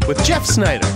with Jeff Sneider.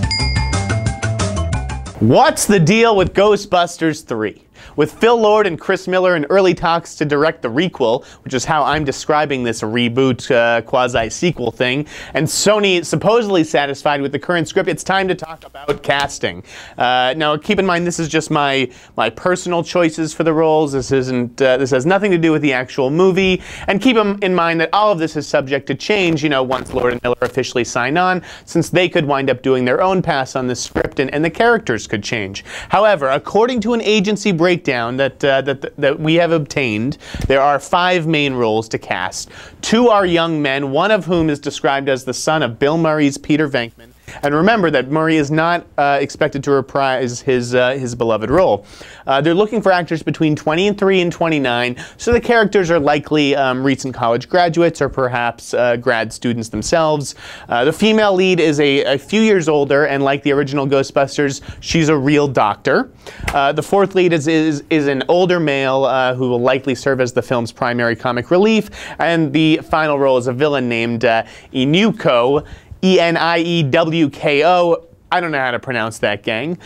What's the deal with Ghostbusters 3? With Phil Lord and Chris Miller in early talks to direct the requel, which is how I'm describing this reboot quasi-sequel thing, and Sony supposedly satisfied with the current script, it's time to talk about casting. Now, keep in mind, this is just my personal choices for the roles. This has nothing to do with the actual movie. And keep in mind that all of this is subject to change, once Lord and Miller officially sign on, since they could wind up doing their own pass on this script, and the characters could change. However, according to an agency breakdown that we have obtained, there are 5 main roles to cast. 2 are young men, one of whom is described as the son of Bill Murray's Peter Venkman. And remember that Murray is not expected to reprise his beloved role. They're looking for actors between 23 and 29, so the characters are likely recent college graduates or perhaps grad students themselves. The female lead is a few years older, and like the original Ghostbusters, she's a real doctor. The 4th lead is an older male who will likely serve as the film's primary comic relief, and the final role is a villain named Eniewko. E-N-I-E-W-K-O. I don't know how to pronounce that, gang.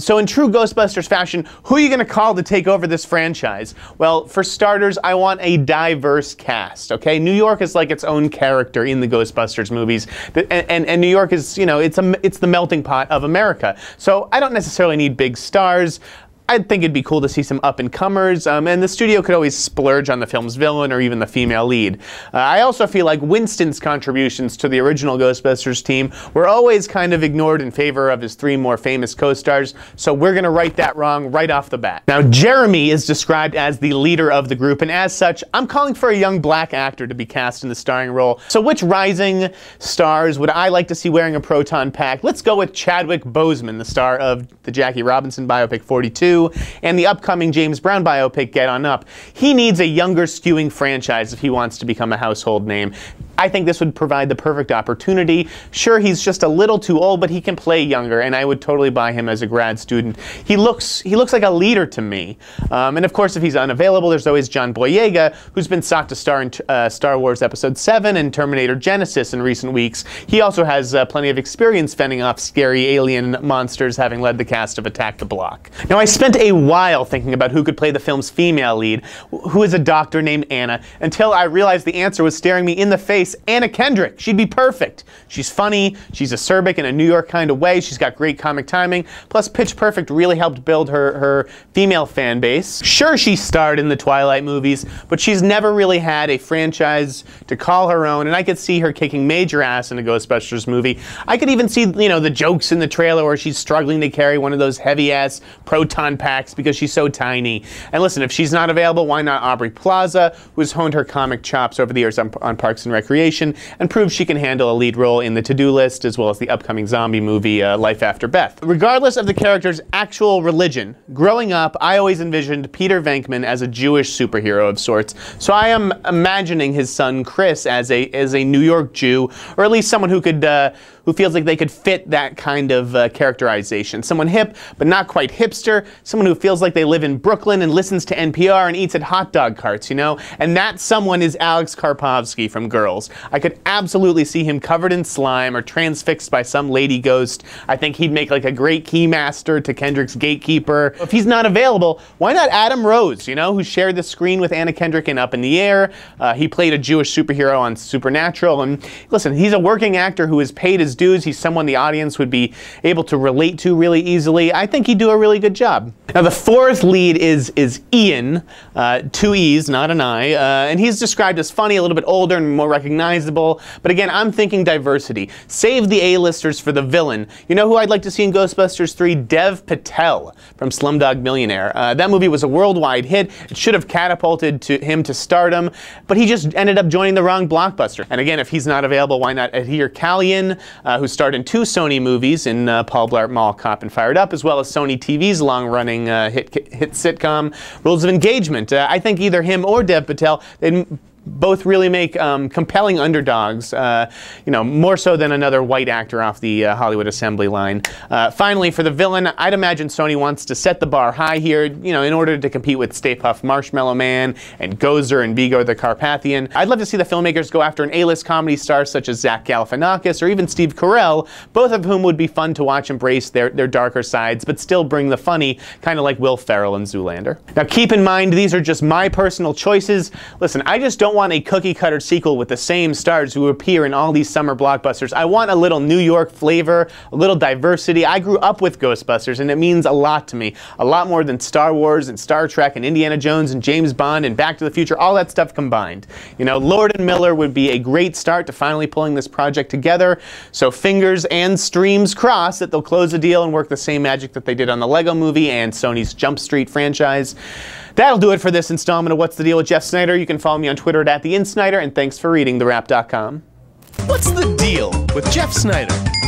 So in true Ghostbusters fashion, who are you going to call to take over this franchise? Well, for starters, I want a diverse cast, okay? New York is like its own character in the Ghostbusters movies. And New York is, it's the melting pot of America. So I don't necessarily need big stars. I think it'd be cool to see some up-and-comers, and the studio could always splurge on the film's villain or even the female lead. I also feel like Winston's contributions to the original Ghostbusters team were always kind of ignored in favor of his 3 more famous co-stars, so we're going to right that wrong right off the bat. Now, Jeremy is described as the leader of the group, and as such, I'm calling for a young black actor to be cast in the starring role. So which rising stars would I like to see wearing a proton pack? Let's go with Chadwick Boseman, the star of the Jackie Robinson biopic 42, and the upcoming James Brown biopic Get On Up. He needs a younger skewing franchise if he wants to become a household name. I think this would provide the perfect opportunity. Sure, he's just a little too old, but he can play younger, and I would totally buy him as a grad student. He looks like a leader to me. And of course, if he's unavailable, there's always John Boyega, who's been sought to star in Star Wars Episode 7 and Terminator Genesis in recent weeks. He also has plenty of experience fending off scary alien monsters, having led the cast of Attack the Block. Now, I spent a while thinking about who could play the film's female lead, who is a doctor named Anna, until I realized the answer was staring me in the face. Anna Kendrick. She'd be perfect. She's funny, she's acerbic in a New York kind of way, she's got great comic timing, plus Pitch Perfect really helped build her female fan base. Sure, she starred in the Twilight movies, but she's never really had a franchise to call her own, and I could see her kicking major ass in a Ghostbusters movie. I could even see, the jokes in the trailer where she's struggling to carry one of those heavy-ass proton packs because she's so tiny. And listen, if she's not available, why not Aubrey Plaza, who's honed her comic chops over the years on Parks and Recreation, and proves she can handle a lead role in the To-Do List, as well as the upcoming zombie movie, Life After Beth. Regardless of the character's actual religion, growing up, I always envisioned Peter Venkman as a Jewish superhero of sorts, so I am imagining his son Chris as a New York Jew, or at least someone who feels like they could fit that kind of characterization. Someone hip, but not quite hipster, someone who feels like they live in Brooklyn and listens to NPR and eats at hot dog carts, And that someone is Alex Karpovsky from Girls. I could absolutely see him covered in slime or transfixed by some lady ghost. I think he'd make like a great keymaster to Kendrick's gatekeeper. If he's not available, why not Adam Rose, who shared the screen with Anna Kendrick in Up in the Air. He played a Jewish superhero on Supernatural, and listen, he's a working actor who is paid his dues. He's someone the audience would be able to relate to really easily. I think he'd do a really good job. Now, the 4th lead is Ian, 2 E's, not an I, and he's described as funny, a little bit older and more recognizable, but again, I'm thinking diversity. Save the A-listers for the villain. You know who I'd like to see in Ghostbusters 3? Dev Patel from Slumdog Millionaire. That movie was a worldwide hit. It should have catapulted him to stardom, but he just ended up joining the wrong blockbuster. And again, if he's not available, why not Adhere Kalyan, who starred in 2 Sony movies in Paul Blart Mall Cop and Fired Up, as well as Sony TV's long-running hit sitcom Rules of Engagement. I think either him or Dev Patel, they'd both really make compelling underdogs, you know, more so than another white actor off the Hollywood assembly line. Finally, for the villain, I'd imagine Sony wants to set the bar high here, you know, in order to compete with Stay Puft Marshmallow Man and Gozer and Vigo the Carpathian. I'd love to see the filmmakers go after an A-list comedy star such as Zach Galifianakis or even Steve Carell, both of whom would be fun to watch embrace their darker sides, but still bring the funny, kind of like Will Ferrell in Zoolander. Now keep in mind, these are just my personal choices. Listen, I just don't want a cookie-cutter sequel with the same stars who appear in all these summer blockbusters. I want a little New York flavor, a little diversity. I grew up with Ghostbusters, and it means a lot to me. A lot more than Star Wars and Star Trek and Indiana Jones and James Bond and Back to the Future, all that stuff combined. You know, Lord and Miller would be a great start to finally pulling this project together, so fingers and streams crossed that they'll close the deal and work the same magic that they did on the Lego Movie and Sony's Jump Street franchise. That'll do it for this installment of What's the Deal with Jeff Sneider. You can follow me on Twitter at @TheInSneider, and thanks for reading TheWrap.com. What's the deal with Jeff Sneider?